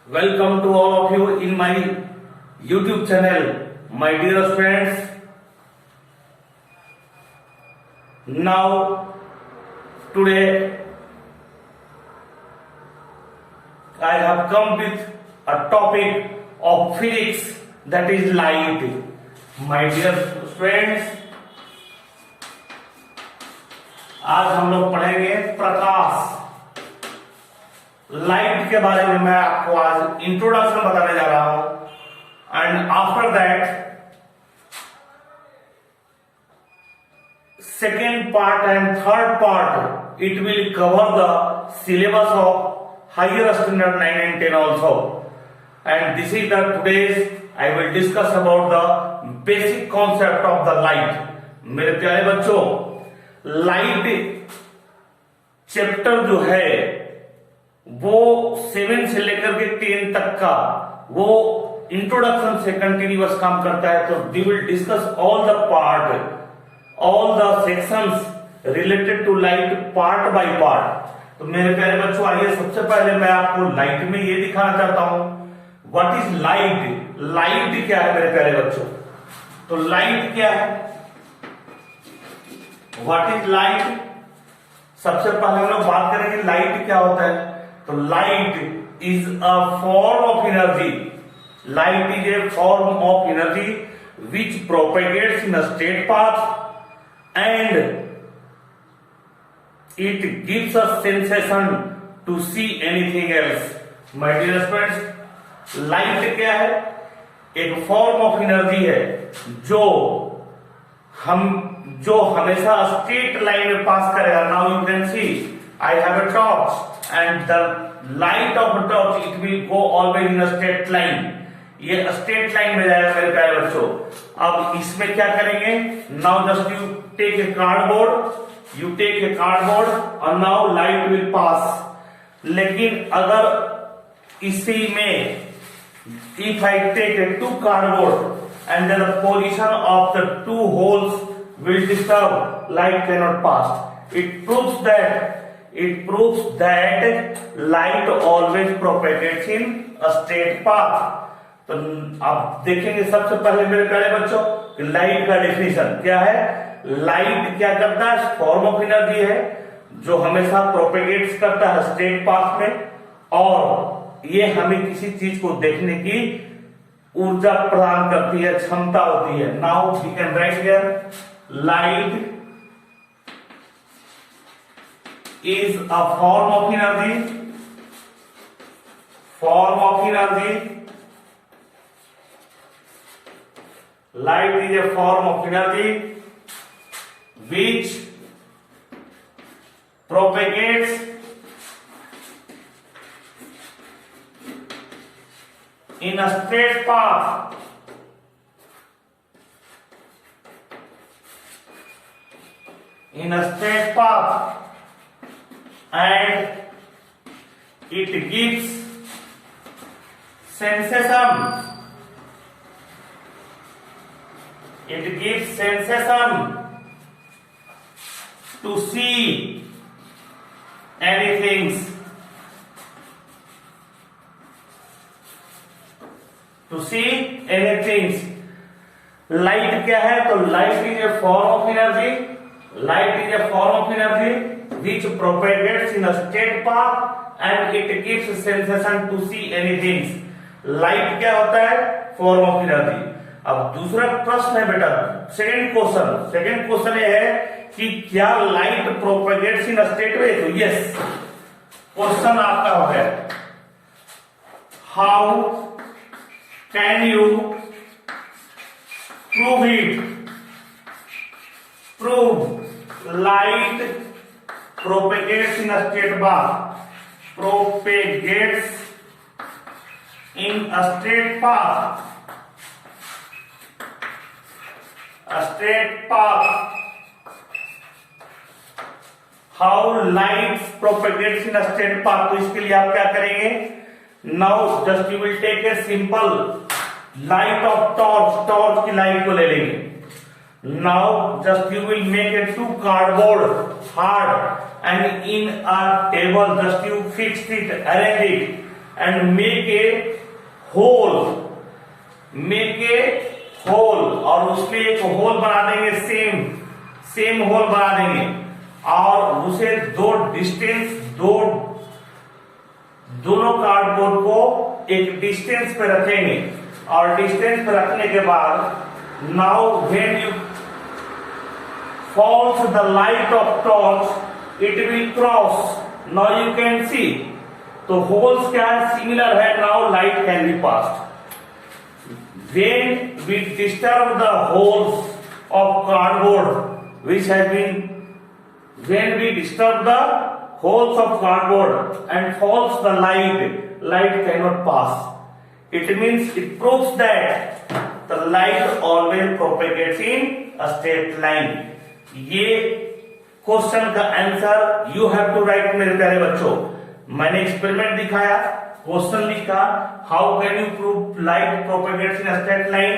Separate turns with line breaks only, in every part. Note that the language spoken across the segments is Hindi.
Welcome to all of you in my YouTube channel, my dear friends. Now, today I have come with a topic of physics, that is light. My dear friends, आज हम लोग पढ़ेंगे प्रकाश, लाइट के बारे में। मैं आपको आज इंट्रोडक्शन बताने जा रहा हूं and after that second part and third part it will cover the syllabus of higher standard 9 and 10 also, and this is the today's I will discuss about the basic concept of the light. मेरे प्यारे बच्चों, लाइट चैप्टर जो है वो 7 से लेकर के 10 तक का वो इंट्रोडक्शन से कंटिन्यूअस काम करता है। तो we will discuss all the part, all the sections related to light part by part. तो मेरे प्यारे बच्चों, आइए सबसे पहले मैं आपको लाइट में ये दिखाना चाहता हूं व्हाट इज लाइट। लाइट क्या है मेरे प्यारे बच्चों? तो लाइट क्या है, व्हाट इज लाइट? सबसे पहले हम लोग बात करेंगे लाइट क्या होता है। तो light is a form of energy, light is a form of energy which propagates in a straight path and it gives a sensation to see anything else. My dear friends, light क्या है? एक फॉर्म ऑफ एनर्जी है जो हमेशा स्ट्रेट लाइन में पास करेगा। Now you can see I have a torch and the light of a torch it will go always in a straight line. ये straight line में जाएगा मेरे प्यारे बच्चों। अब इसमें क्या करेंगे? Now just you take a cardboard and now light will pass. लेकिन अगर इसी में if I take two cardboard and then the position of the two holes will disturb, light cannot pass. It proves that light always propagates in a straight path. तो आप देखेंगे सबसे पहले मेरे प्यारे बच्चों कि लाइट का डेफिनेशन क्या है। लाइट क्या करता है? फॉर्म ऑफ एनर्जी है जो हमेशा प्रोपेगेट्स करता है स्ट्रेट पाथ में, और ये हमें किसी चीज को देखने की ऊर्जा प्रदान करती है, क्षमता होती है। Now we can write here light is a form of energy, light is a form of energy which propagates in a straight path and it gives sensation to see anything. Light क्या है? तो light is a form of energy which propagates in a straight path and it gives sensation to see anything. Light क्या होता है? Form of energy. अब दूसरा प्रश्न है बेटा, सेकंड क्वेश्चन ये है कि क्या light propagates in straight way? तो यस, क्वेश्चन आपका हो गया how can you prove light propagates in a straight path, how light propagates in a straight path? तो इसके लिए आप क्या करेंगे? Now just you will take a simple light of torch की लाइट को ले लेंगे। Now just you will make a two cardboard hard and in a table just you fix it, arrange it and make a hole, और उसमें एक होल बना देंगे, सेम होल बना देंगे, और उसे दोनों कार्डबोर्ड को एक डिस्टेंस पे रखेंगे, और डिस्टेंस पे रखने के बाद now when you falls the light of torch, it will cross. Now you can see, तो holes क्या है, similar है, now light can be passed. When we disturb the holes of cardboard when we disturb the holes of cardboard and falls the light cannot pass. It means, it proves that the light always propagates in a straight line. ये क्वेश्चन का answer you have to write मेरे प्यारे बच्चों। मैंने एक्सपेरिमेंट दिखाया, क्वेश्चन लिखा, how can you prove light propagates in straight line.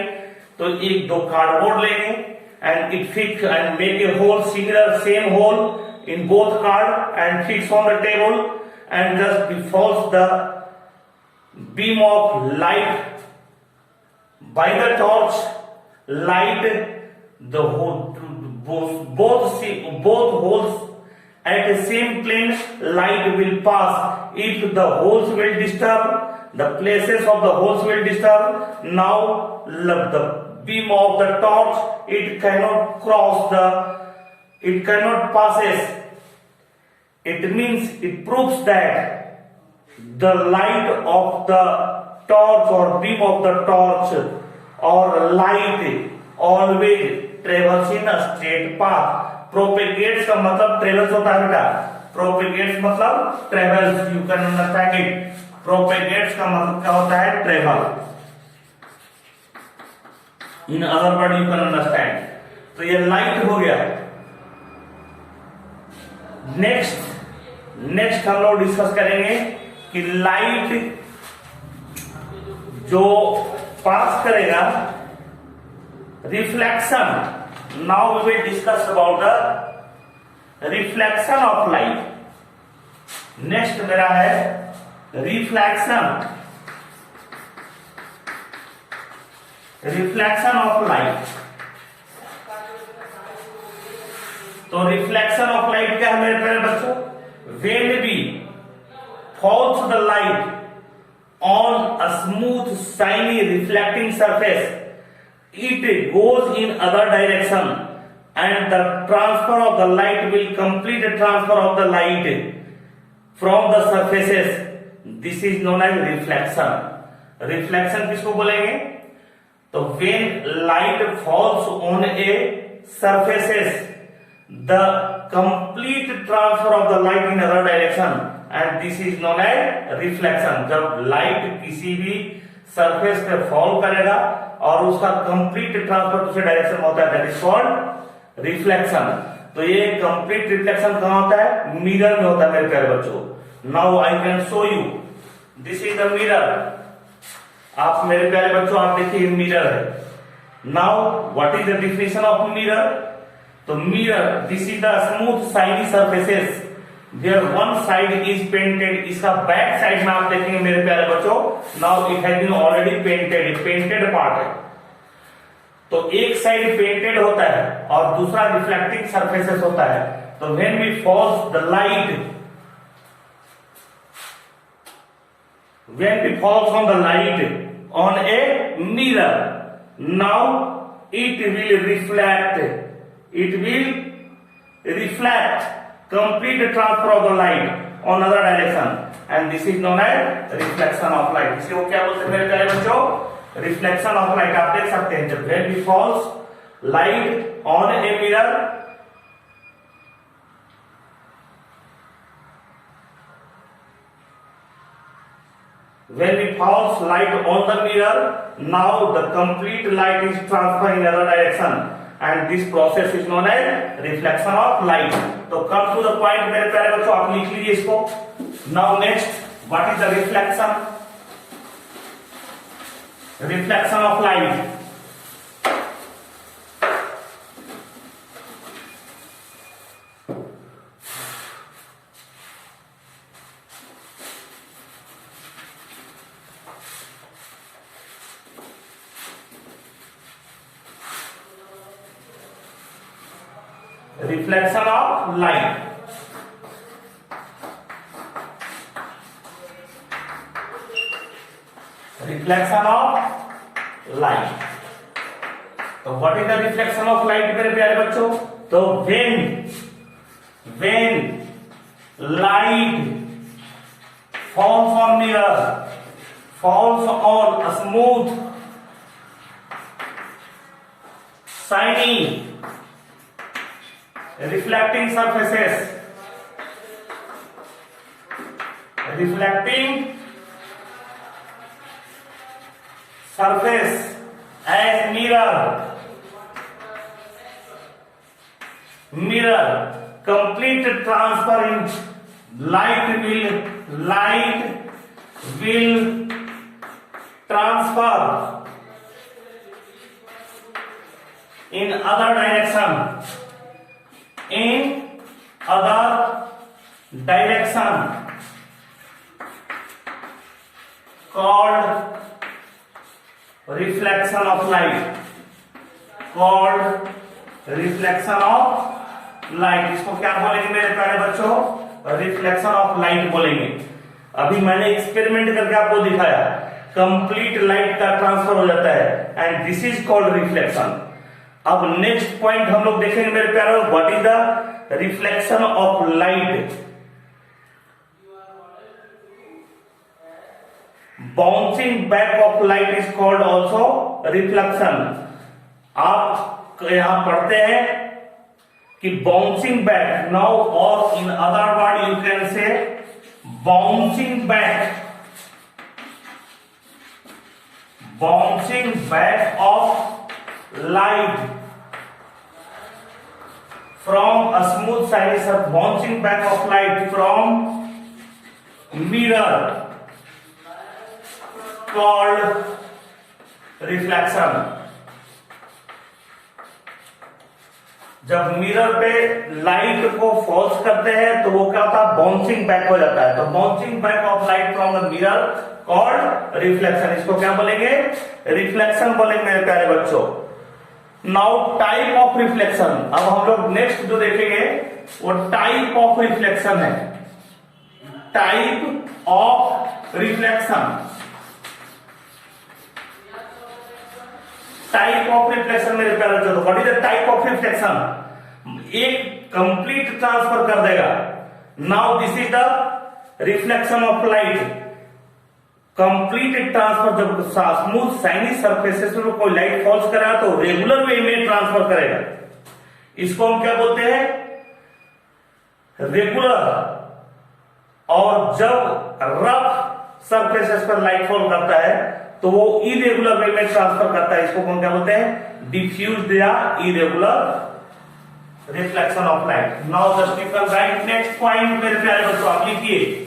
तो एक दो कार्डबोर्ड लेंगे and it fix and make a hole similar same hole in both card and fix on the table and just falls the beam of light by the torch, light the whole both holes at the same plane, light will pass. If the holes will disturb, the places of the holes will disturb, now the beam of the torch, it cannot passes. It means, it proves that the light of the torch or beam of the torch or light always travels in a straight path. Propagates का मतलब travels होता है बेटा, propagates मतलब travels, you can understand it. Propagates का मतलब क्या होता है, travel. In other words you can understand. तो ये light हो गया। नेक्स्ट हम लोग डिस्कस करेंगे कि लाइट जो पास करेगा, reflection. Now we will discuss about the reflection of light. Next मेरा है reflection of light. तो reflection of light क्या है मेरे प्यारे बच्चों, when we falls the light on a smooth shiny reflecting surface, it goes in other direction and the transfer of the light will complete the transfer of the light from the surfaces. This is known as reflection. Reflection किसको बोलेंगे, तो when light falls on a surfaces, the complete transfer of the light in other direction and this is known as reflection. जब light किसी भी सरफेस पे फॉल करेगा और उसका कंप्लीट ट्रांसफर दूसरे डायरेक्शन में होता है, दैट इज कॉल्ड रिफ्लेक्शन. तो ये कंप्लीट रिफ्लेक्शन कहां होता है, मिरर में होता है मेरे प्यारे बच्चों. Now I can show you, this is the mirror. आप मेरे प्यारे बच्चों आप देखिए मिरर है. Now what is the definition of mirror, तो mirror this is the smooth shiny surfaces Their one side is painted. इसका बैक साइड में आप देखेंगे मेरे प्यारे बच्चों, now it has been already painted part है. तो एक साइड पेंटेड होता है और दूसरा रिफ्लेक्टिंग सरफेसेस होता है. तो when we falls the light, when we falls on the light on a mirror, now it will reflect complete transfer of the light on other direction and this is known as reflection of light. इसको क्या बोलते हैं मेरे प्यारे बच्चों, रिफ्लेक्शन ऑफ लाइट. आप देख सकते हैं जब when we falls light on a mirror, when we falls light on the mirror, now the complete light is transferred in other direction and this process is known as reflection of light. तो come to the point मेरे प्यारे बच्चों, आप लिख लीजिए इसको. Now next, what is the reflection of light? reflection of light. Reflection of light. तो what is the reflection of light मेरे प्यारे बच्चों? तो when light falls on mirror, falls on a smooth, shiny, reflecting surfaces, reflecting surface as mirror, complete transfer in light will transfer in other direction called reflection of light, इसको क्या बोलेंगे मेरे प्यारे बच्चों? रिफ्लेक्शन ऑफ लाइट बोलेंगे। अभी मैंने एक्सपेरिमेंट करके आपको दिखाया, कंप्लीट लाइट का ट्रांसफर हो जाता है and this is called reflection. अब नेक्स्ट पॉइंट हम लोग देखेंगे मेरे प्यारे, what is the reflection of light. Bouncing back of light is called also reflection. आप यहां पढ़ते हैं कि बाउंसिंग बैक, नाउ और in other word you can say bouncing back of light from a smooth shiny surface, bouncing back of light from mirror called reflection। जब मिरर पे लाइट को फोर्स करते हैं तो वो क्या होता है? बाउंसिंग बैक हो जाता है। तो bouncing back of light from the mirror called reflection. इसको क्या बोलेंगे? रिफ्लेक्शन बोलेंगे मेरे प्यारे बच्चों। नाउ टाइप ऑफ रिफ्लेक्शन, अब हम लोग नेक्स्ट जो देखेंगे वो टाइप ऑफ रिफ्लेक्शन है। Type of reflection, type of reflection मेरे प्यारे बच्चों, what is the type of reflection? एक कंप्लीट ट्रांसफर कर देगा। Now this is the reflection of light, complete transfer. जब स्मूथ शाइनी सरफेसेस में कोई लाइट फॉल्स करेगा तो रेगुलर वे में ट्रांसफर करेगा। इसको हम क्या बोलते हैं? रेगुलर। और जब रफ सरफेसेस पर लाइट फॉल करता है तो वो इरेगुलर वे में ट्रांसफर करता है। इसको हम क्या बोलते हैं? डिफ्यूज्ड या irregular reflection of light. Now the student right next point मेरे प्यारे बच्चों, आप लिखिए।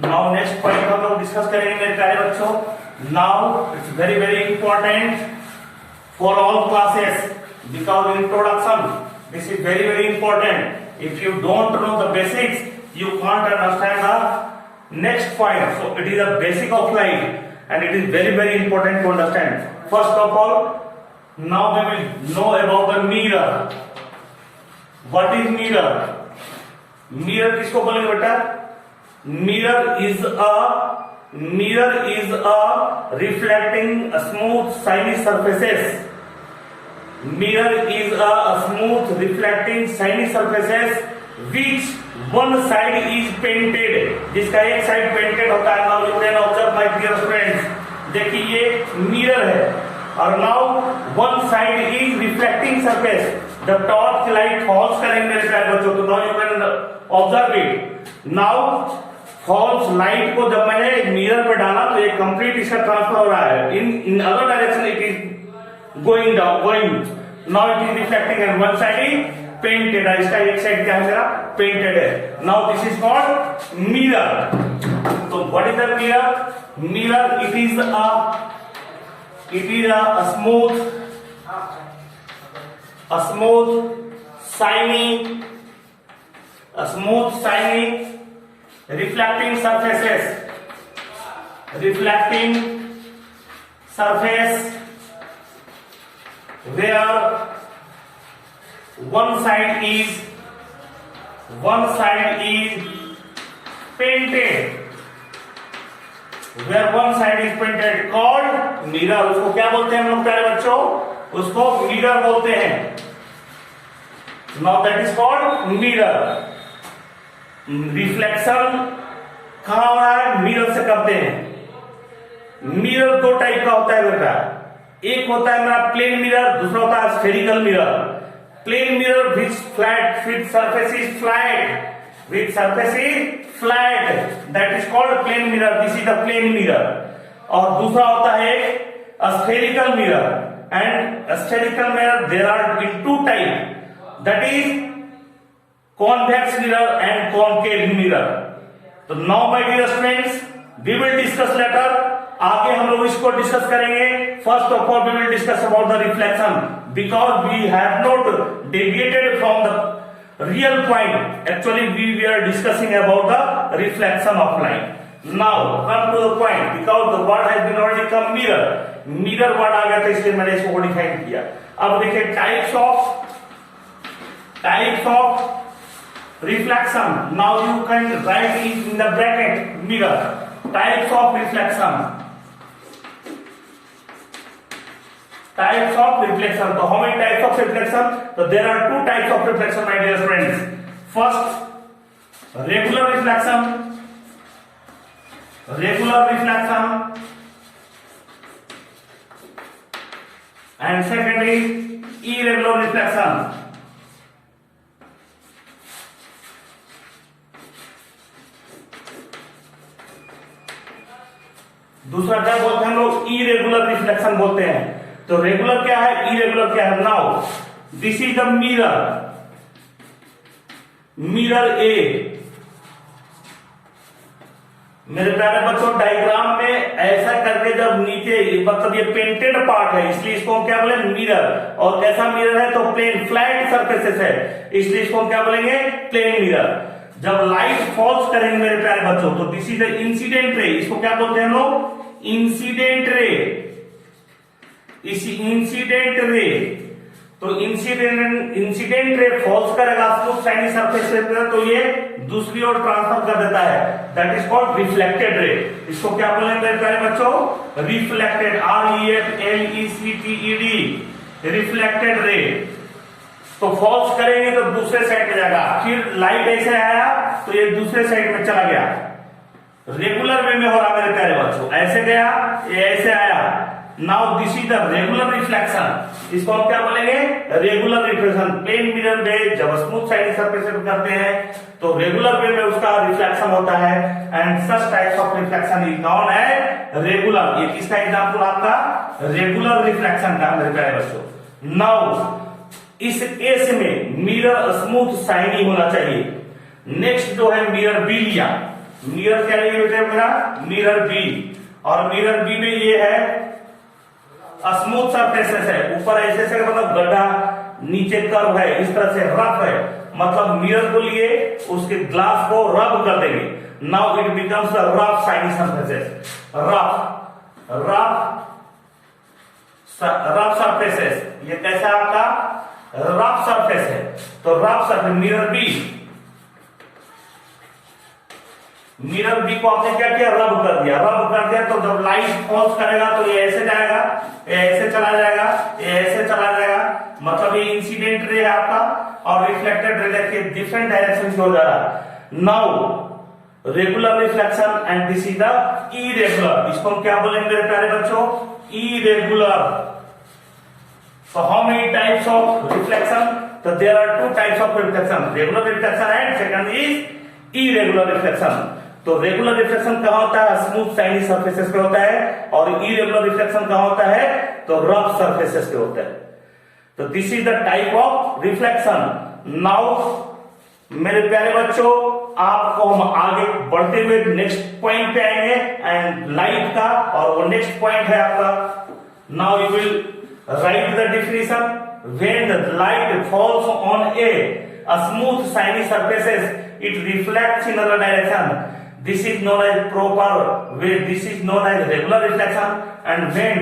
नाउ नेक्स्ट पॉइंट हम लोग डिस्कस करेंगे मेरे प्यारे बच्चों। Now it's very very important for all classes because introduction, this is very very important. If you don't know the basics, you can't understand the next point. So it is a basic of light and it is very very important to understand. First of all, now we will know about the mirror. What is mirror? Mirror किसको बोलेंगे बेटा? Mirror is a reflecting a smooth shiny surfaces. Mirror is a smooth reflecting shiny surfaces which one side is painted, जिसका एक साइड पेंटेड होता है। Now you can observe my dear friends, देखिए ये मिरर है और now one side is reflecting surface, the torch light falls करेंगे मेरे प्यारे बच्चों। तो now you can observe it। Now false light को जब मैंने मिरर पे डाला तो ये कंप्लीट इसका ट्रांसफर हो रहा है। in other direction it is going down, now it is reflecting and one side is painted। इसका एक साइड क्या है मेरा? पेंटेड है। now this is called mirror। तो what is the mirror? Mirror it is a smooth shiny reflecting surfaces reflecting surface where one side is painted, where one side is painted called mirror. उसको क्या बोलते हैं हम लोग प्यारे बच्चों? उसको मिरर बोलते हैं. Now that is called mirror. Reflection कहां हो रहा है? मिरर से करते हैं. मिरर दो टाइप का होता है बेटा. एक होता है मेरा प्लेन मिरर, दूसरा होता है spherical mirror. Plane mirror which flat with surface is flat, with surface is flat, that is called plane mirror. This is the plane mirror. और दूसरा होता है spherical mirror. And spherical mirror there are in two type, that is convex mirror and concave mirror. तो now my dear students, we will discuss later. आगे हम लोग इसको डिस्कस करेंगे. First of all, we will discuss about the reflection because we have not deviated from the real point. Actually, we were discussing about the reflection of light. Now come to the point because the word has been already come mirror. Mirror word आ गया था इसलिए मैंने इसको डिफाइन किया. अब देखिए types of reflection. Now you can write it in the bracket mirror. Types of reflection. So how many types of reflection? So there are two types of reflection, my dear friends. First, regular reflection. And secondly, irregular reflection. दूसरा क्या बोलते हैं हम लोग? इरेगुलर रिफ्लेक्शन बोलते हैं. तो रेगुलर क्या है, इरेगुलर क्या है? Now this is the mirror A. मेरे प्यारे बच्चों, डायग्राम में ऐसा करके जब नीचे मतलब ये पेंटेड पार्ट है इसलिए इसको हम क्या बोले? मिरर. और कैसा मिरर है? तो प्लेन फ्लैट सरफेसेस है इसलिए इसको हम क्या बोलेंगे? Plane mirror. जब लाइट फॉल्स करेंगे मेरे प्यारे बच्चों तो this is the incident ray. इसको क्या बोलते हैं हम लोग? Incident ray. तो इंसिडेंट रे फॉल्स करेगा स्मूथ शाइनी सरफेस पे तो ये दूसरी ओर ट्रांसफर कर देता है. That is called reflected ray. इसको क्या बोलेंगे मेरे प्यारे बच्चों? रिफ्लेक्टेड. REFLECTED. Reflected ray. तो फॉल्स करेंगे तो दूसरे साइड में जाएगा. फिर लाइट ऐसे आया तो ये दूसरे साइड में चला गया. रेगुलर वे में हो रहा मेरे प्यारे बच्चों. ऐसे गया, ये ऐसे आया. Now this is the regular reflection. इसको हम क्या बोलेंगे? Regular reflection. प्लेन मिरर में जब स्मूथ शाइनी सरफेस पे करते हैं तो रेगुलर वे में उसका रिफ्लेक्शन होता है. And such types of reflection is known as regular. ये किसका एग्जांपल? आपका रेगुलर रिफ्लेक्शन का मेरे प्यारे बच्चों. नाउ इस केस में मिरर स्मूथ शाइनी होना चाहिए. नेक्स्ट जो है मिरर बी लिया. मिरर क्या है मेरा? Mirror B. और मिरर बी में ये है स्मूथ सरफेसेस है. ऊपर ऐसे से मतलब गड्ढा, नीचे कर्व है, इस तरह से रफ है. मतलब मिरर को लिए उसके ग्लास को रब कर देंगे. Now it becomes the rough shiny surfaces. Rough surfaces. ये कैसा है आपका? रफ सरफेस है. तो रफ सरफेस मिरर बी को आपने क्या किया? रब कर दिया. तो जब लाइट फॉल्स करेगा तो ये ऐसे जाएगा, ये ऐसे चला जाएगा, ये ऐसे चला जाएगा. मतलब ये इंसिडेंट रे है आपका. और रिफ्लेक्टेड रे देखिए डिफरेंट डायरेक्शन से हो जा रहा है. Now regular reflection and this is the irregular. इसको हम क्या बोलेंगे मेरे प्यारे बच्चों? Irregular. So how many types of reflection? So there are two types of reflection, regular reflection and second is irregular reflection. तो रेगुलर रिफ्लेक्शन कहाँ होता है? स्मूथ शाइनी सरफेसेस पे होता है. और इरेगुलर रिफ्लेक्शन कहाँ होता है? तो रफ सरफेसेस पे होता है. तो this is the type of reflection. Now मेरे प्यारे बच्चों, आपको हम आगे बढ़ते हुए नेक्स्ट पॉइंट पे आएंगे एंड लाइट का. और वो नेक्स्ट पॉइंट है आपका. Now you will write the definition. When the light falls on a smooth shiny surfaces, it reflects in other direction. this is known as proper way, this is known as regular reflection. And when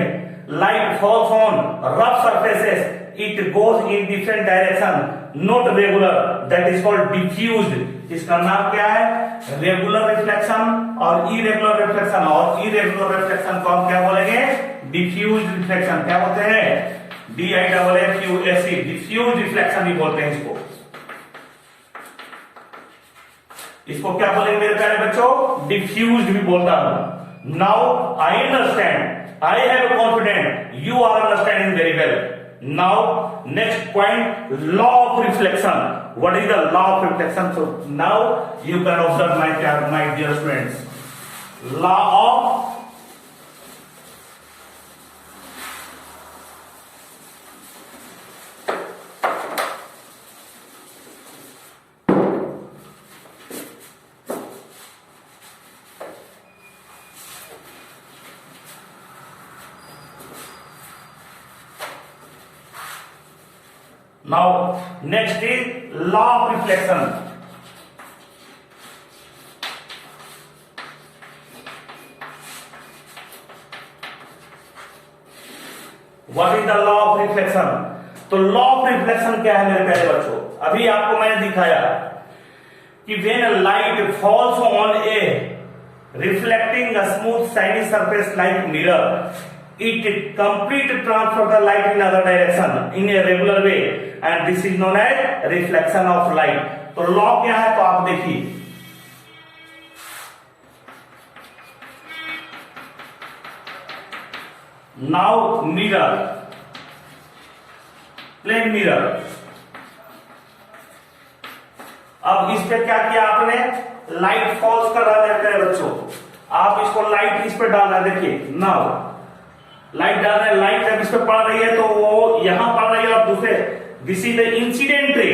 light falls on rough surfaces, it goes in different direction, not regular, that is called diffused. इसका नाम क्या है? रेगुलर रिफ्लेक्शन और इरेगुलर रिफ्लेक्शन। और इरेगुलर रिफ्लेक्शन को हम क्या बोलेंगे? Diffuse reflection. क्या बोलते हैं? DIFFUSE, डिफ्यूज रिफ्लेक्शन भी बोलते हैं इसको। इसको क्या बोलेंगे मेरे प्यारे बच्चों? डिफ्यूज भी बोलता हूं। Now I understand, I have confident, you are understanding very well. Now next point, law of reflection. What is the law of reflection? So now you can observe my dear friends. Law of Now, next is law of reflection. What is the law of reflection? तो law of reflection क्या है मेरे प्यारे बच्चों? अभी आपको मैंने दिखाया कि when a light falls on a reflecting a smooth shiny surface like mirror, it complete transfer the light in other direction in a regular way, and this is known as reflection of light. तो लॉ क्या है? तो आप देखिए, नाउ मिरर, प्लेन मिरर, अब इस पे क्या किया आपने? लाइट फॉल्स कर रहा है बच्चों, आप इसको लाइट इस पे डालना। देखिए नाउ लाइट डाल रहे हैं, लाइट जब इस पे पड़ रही है तो वो यहां पड़ रही है और दूसरे, this is the incident ray,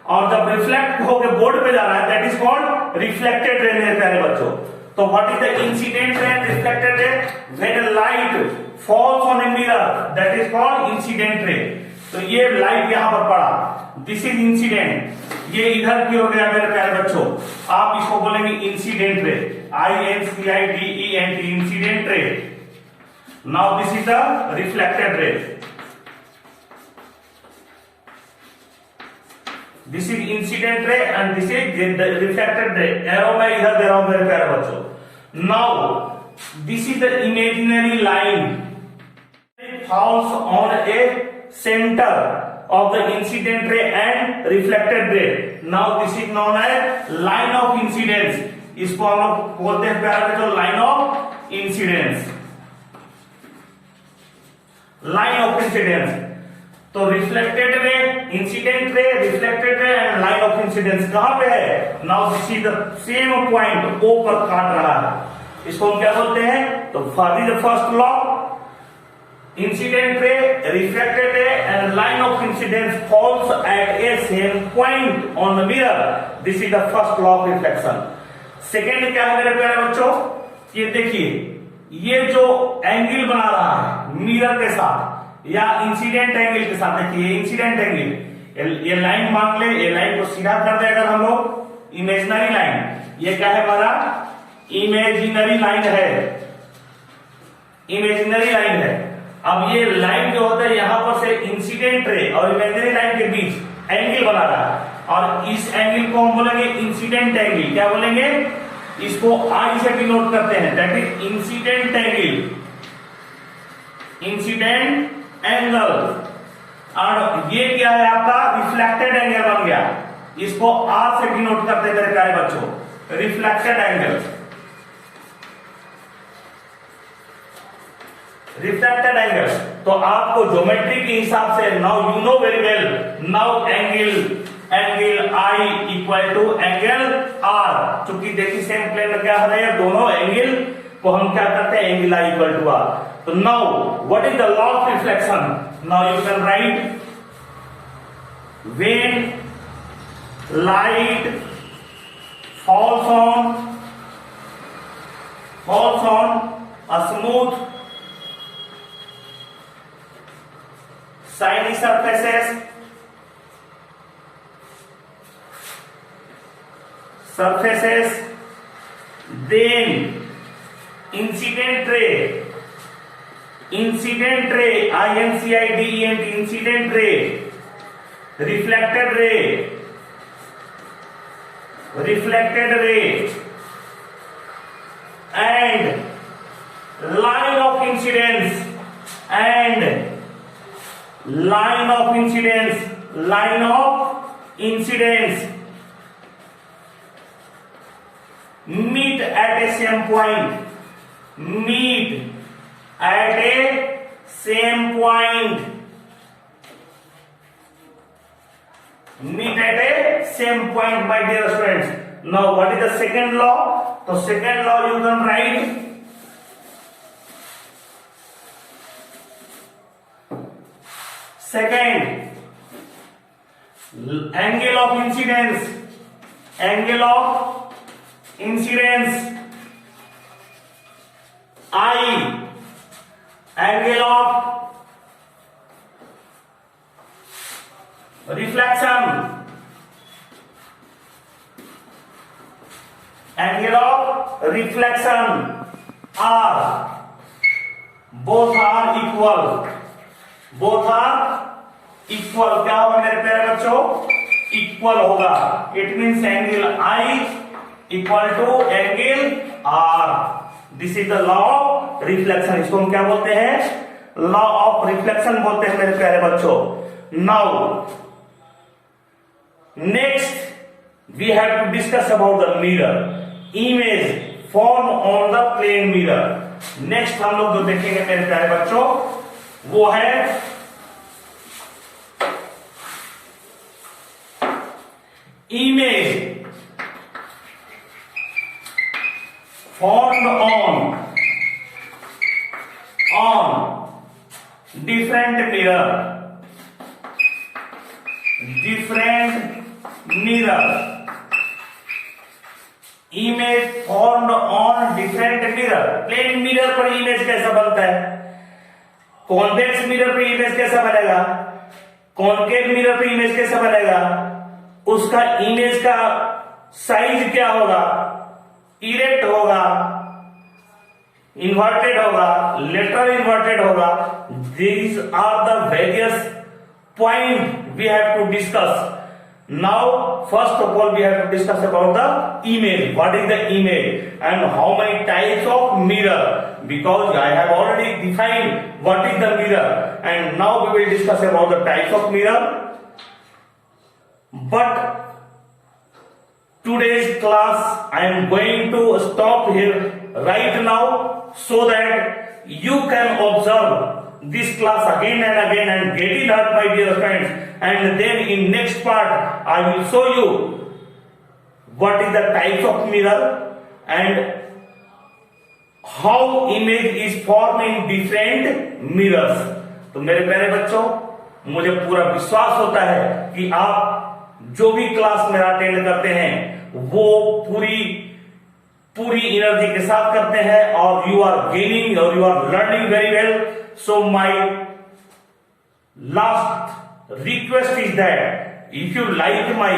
और जब रिफ्लेक्ट होकर बोर्ड पे जा रहा है that is called reflected ray मेरे प्यारे बच्चों। तो what is the incident ray, reflected रे? When light falls on a mirror that is called incident ray. तो ये लाइट यहां पर पड़ा, दिस इज इंसिडेंट, ये इधर की हो गया मेरे प्यारे बच्चों, आप इसको बोलेंगे incident ray, INCIDENT, incident ray. Now this is the reflected ray. This is incident ray and this is the reflected ray. Arrow मैं इधर दे रहा हूं मेरे प्यारे बच्चों। Now this is the imaginary line. It falls on a center of the incident ray and reflected ray. Now this is known as line of incidence. इसको हम लोग बोलते हैं प्यारे बच्चों line of incidence, line of incidence. तो reflected ray, incident ray, reflected ray and line of incidence कहां पे है? Now this is the same point, O पर काट रहा है, इसको हम क्या बोलते हैं? तो what is the first law? Incident ray, reflected ray and line of incidence falls at a same point on the mirror, this is the first law of reflection. Second क्या है मेरे प्यारे बच्चों? ये देखिए, ये जो एंगल बना रहा है मिरर के साथ या इंसिडेंट एंगल के साथ, देखिए इंसिडेंट एंगल, ये लाइन मान ले, ये लाइन को सीधा कर दे अगर हम लोग, इमेजिनरी लाइन, ये क्या है हमारा? इमेजिनरी लाइन है, इमेजिनरी लाइन है। अब ये लाइन जो होता है यहां पर से इंसिडेंट रे और इमेजिनरी लाइन के बीच एंगल बना रहा है, और इस एंगल को हम बोलेंगे इंसिडेंट एंगल। क्या बोलेंगे? इसको आई से डिनोट करते हैं, that is incident angle, incident angle. और ये क्या है आपका? रिफ्लेक्टेड एंगल बन गया, इसको आर से डिनोट करते हैं मेरे प्यारे बच्चों, रिफ्लेक्टेड एंगल, रिफ्लेक्टेड एंगल। तो आपको ज्योमेट्री के हिसाब से now you know very well, now angle I equal to angle R, चूंकि देखिए सेम प्लेन में क्या हो रहा है, दोनों एंगल को हम क्या करते हैं? Angle I equal to R। तो now what is the law of reflection? Now you can write, when light falls on a smooth shiny surfaces then incident ray, incident ray, INCIDENT, incident ray, reflected ray, reflected ray, and line of incidence, and line of incidence, line of incidence meet at a same point, meet at a same point, meet at a same point, my dear students. Now what is the second law? So second law you can write second, angle of incidence, angle of incidence I, angle of reflection, angle of reflection R, both are equal, both are equal. क्या होगा मेरे प्यारे बच्चों? इक्वल होगा. It means angle I equal to angle R. This is the law of reflection. इसको हम क्या बोलते हैं? लॉ ऑफ रिफ्लेक्शन बोलते हैं मेरे प्यारे बच्चों. Now next we have to discuss about the mirror. Image form on the plane mirror. Next हम लोग जो देखेंगे मेरे प्यारे बच्चों वो है image formed on different mirror, different mirror, image formed on different mirror. Plane mirror पर इमेज कैसा बनता है? कॉन्वेक्स मिरर पर इमेज कैसा बनेगा? कॉन्केव मिरर पर इमेज कैसा बनेगा? उसका इमेज का साइज क्या होगा? इरेक्ट होगा, इन्वर्टेड होगा, लेटरल इन्वर्टेड होगा. These are the various point we have to discuss. Now first of all we have to discuss about the image. What is the image and how many types of mirror? Because I have already defined what is the mirror and now we will discuss about the types of mirror. But today's class I am going to stop here right now so that you can observe this class again and again and get it out, my dear friends. And then in next part I will show you what is the types of mirror and how image is formed in different mirrors. तो मेरे प्यारे बच्चों, मुझे पूरा विश्वास होता है कि आप जो भी क्लास मेरा अटेंड करते हैं वो पूरी एनर्जी के साथ करते हैं और यू आर गेनिंग और you are learning very well. So my last request is that if you like my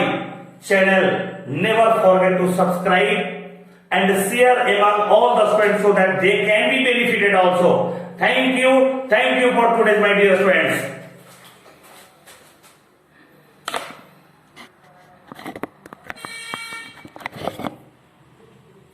channel never forget to subscribe and share among all the students so that they can be benefited also. Thank you for today my dear students.